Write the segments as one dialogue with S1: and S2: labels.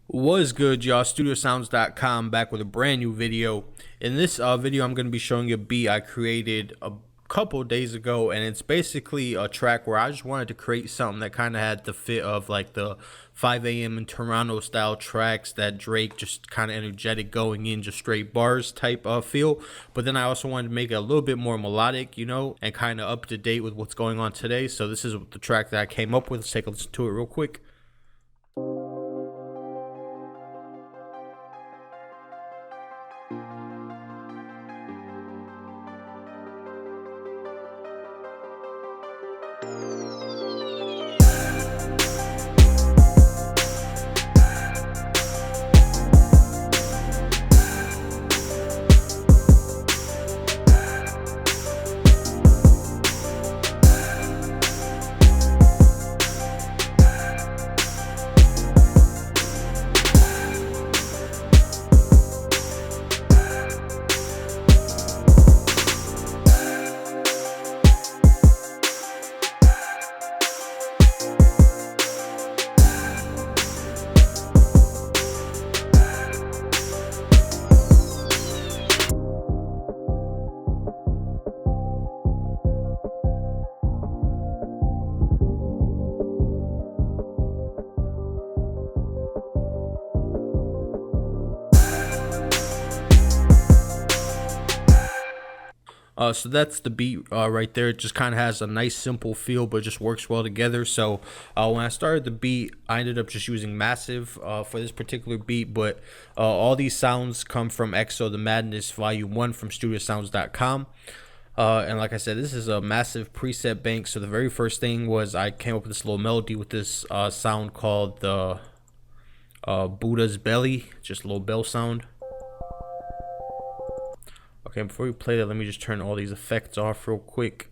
S1: What's good, y'all? StudioSounds.com back with a brand new video. In this video, I'm going to be showing you a beat I created a couple days ago, and it's basically a track where I just wanted to create something that kind of had the fit of like the 5 a.m. in Toronto style tracks that Drake, just kind of energetic going in, just straight bars type of feel. But then I also wanted to make it a little bit more melodic, and kind of up to date with what's going on today. So this is the track that I came up with. Let's take a listen to it real quick. So that's the beat right there. It just kind of has a nice simple feel, but just works well together. So when I started the beat, I ended up just using Massive for this particular beat, but all these sounds come from EXO the Madness Volume 1 from StudioSounds.com. And like I said, this is a massive preset bank. So the very first thing was I came up with this little melody with this sound called the Buddha's Belly, just a little bell sound. Okay, before we play that, let me just turn all these effects off real quick,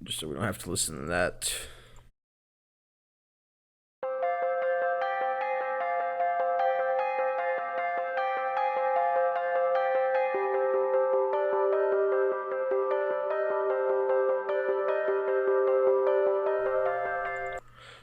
S1: just so we don't have to listen to that.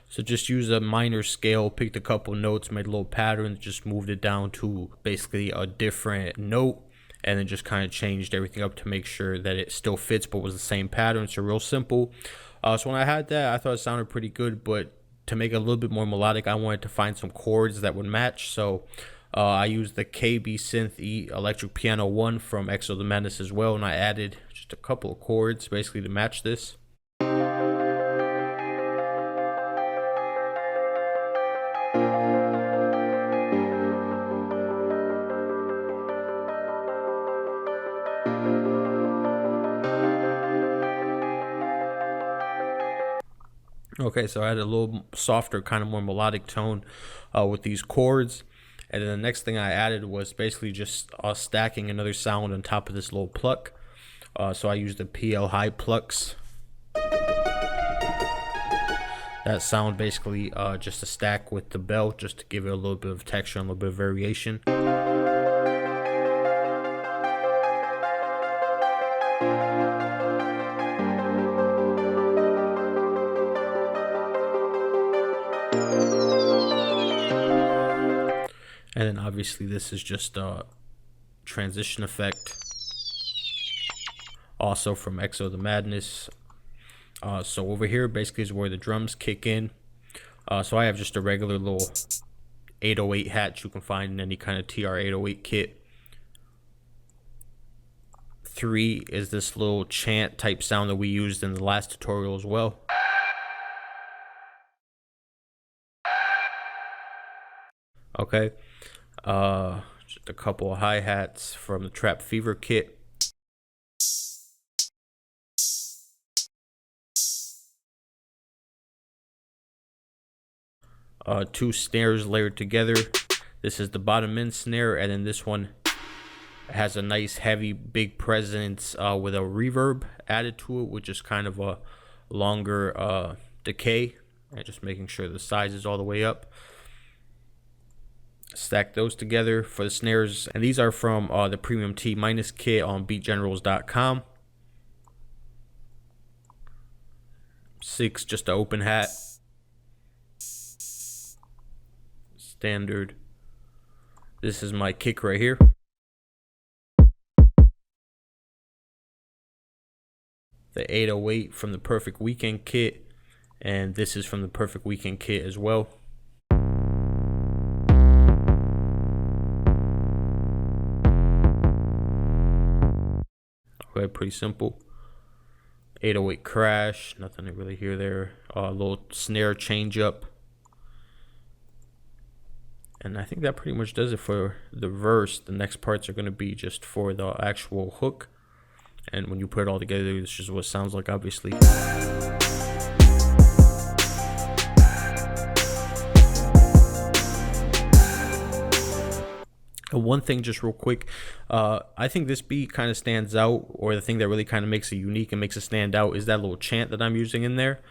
S1: So just use a minor scale, picked a couple notes, made a little pattern, just moved it down to basically a different note, and then just kind of changed everything up to make sure that it still fits but was the same pattern. So real simple. So when I had that, I thought it sounded pretty good, but to make it a little bit more melodic, I wanted to find some chords that would match. So I used the KB Synth E Electric Piano 1 from EXO the Madness as well, and I added just a couple of chords basically to match this. Okay, so I had a little softer, kind of more melodic tone with these chords. And then the next thing I added was basically just stacking another sound on top of this little pluck. So I used the PL high plucks. That sound basically just to stack with the bell, just to give it a little bit of texture and a little bit of variation. And then obviously this is just a transition effect, also from EXO the Madness. So over here basically is where the drums kick in. So I have just a regular little 808 hat you can find in any kind of TR-808 kit. 3 is this little chant type sound that we used in the last tutorial as well. Okay. Just a couple of hi-hats from the Trap Fever kit. Two snares layered together. This is the bottom end snare, and then this one has a nice heavy big presence with a reverb added to it, which is kind of a longer decay, and just making sure the size is all the way up. Stack those together for the snares, and these are from the Premium T minus kit on beatgenerals.com. 6, just an open hat. standard. This is my kick right here. The 808 from the Perfect Weekend kit, and this is from the Perfect Weekend kit as well. Okay, pretty simple. 808 crash, nothing to really hear there. A little snare change up. And I think that pretty much does it for the verse. The next parts are going to be just for the actual hook. And when you put it all together, this is what it sounds like, obviously. One thing just real quick, I think this beat kind of stands out, or the thing that really kind of makes it unique and makes it stand out is that little chant that I'm using in there.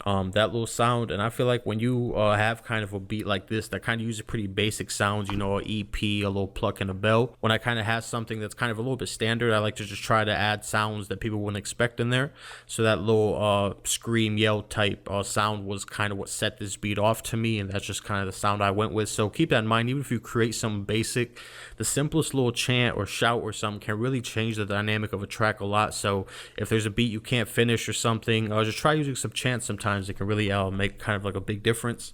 S1: That little sound. And I feel like when you have kind of a beat like this that kind of uses pretty basic sounds, you know, an EP, a little pluck and a bell, when I kind of have something that's kind of a little bit standard, I like to just try to add sounds that people wouldn't expect in there. So that little scream yell type sound was kind of what set this beat off to me, and that's just kind of the sound I went with. So keep that in mind. Even if you create something basic, the simplest little chant or shout or something can really change the dynamic of a track a lot. So if there's a beat you can't finish or something, just try using some chants sometimes. It can really make kind of like a big difference.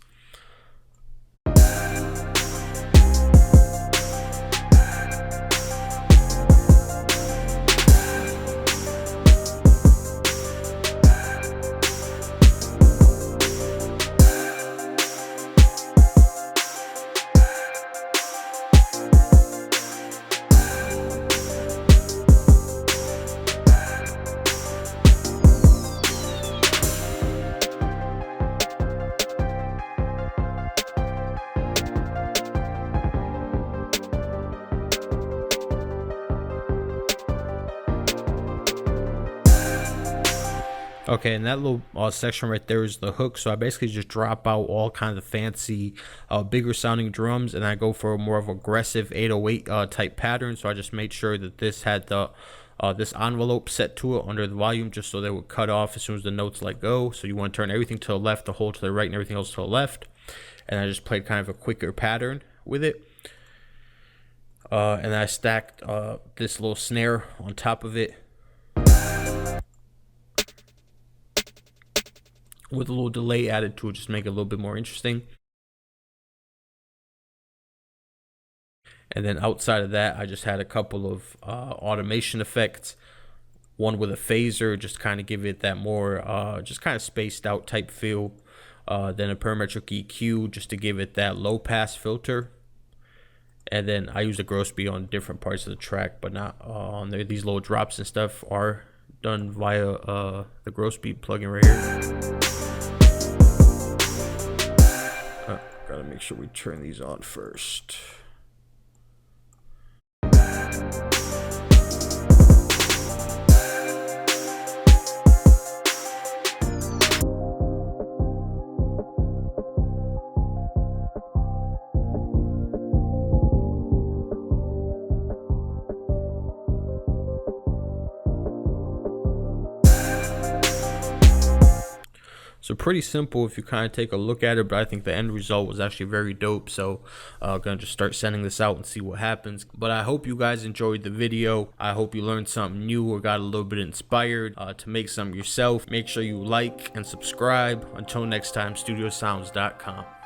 S1: Okay, and that little section right there is the hook. So I basically just drop out all kinds of fancy, bigger sounding drums, and I go for a more of aggressive 808 type pattern. So I just made sure that this had the this envelope set to it under the volume, just so they would cut off as soon as the notes let go. So you want to turn everything to the left, the whole to the right, and everything else to the left. And I just played kind of a quicker pattern with it. And I stacked this little snare on top of it with a little delay added to it, just make it a little bit more interesting. And then outside of that, I just had a couple of automation effects. One with a phaser, just kind of give it that more just kind of spaced out type feel. Then a parametric EQ just to give it that low pass filter. And then I use a gross beat on different parts of the track, but not on there. These little drops and stuff are done via the gross beat plugin right here. Gotta make sure we turn these on first. So pretty simple if you kind of take a look at it, but I think the end result was actually very dope. So I'm gonna just start sending this out and see what happens. But I hope you guys enjoyed the video. I hope you learned something new or got a little bit inspired to make something yourself. Make sure you like and subscribe. Until next time, studiosounds.com.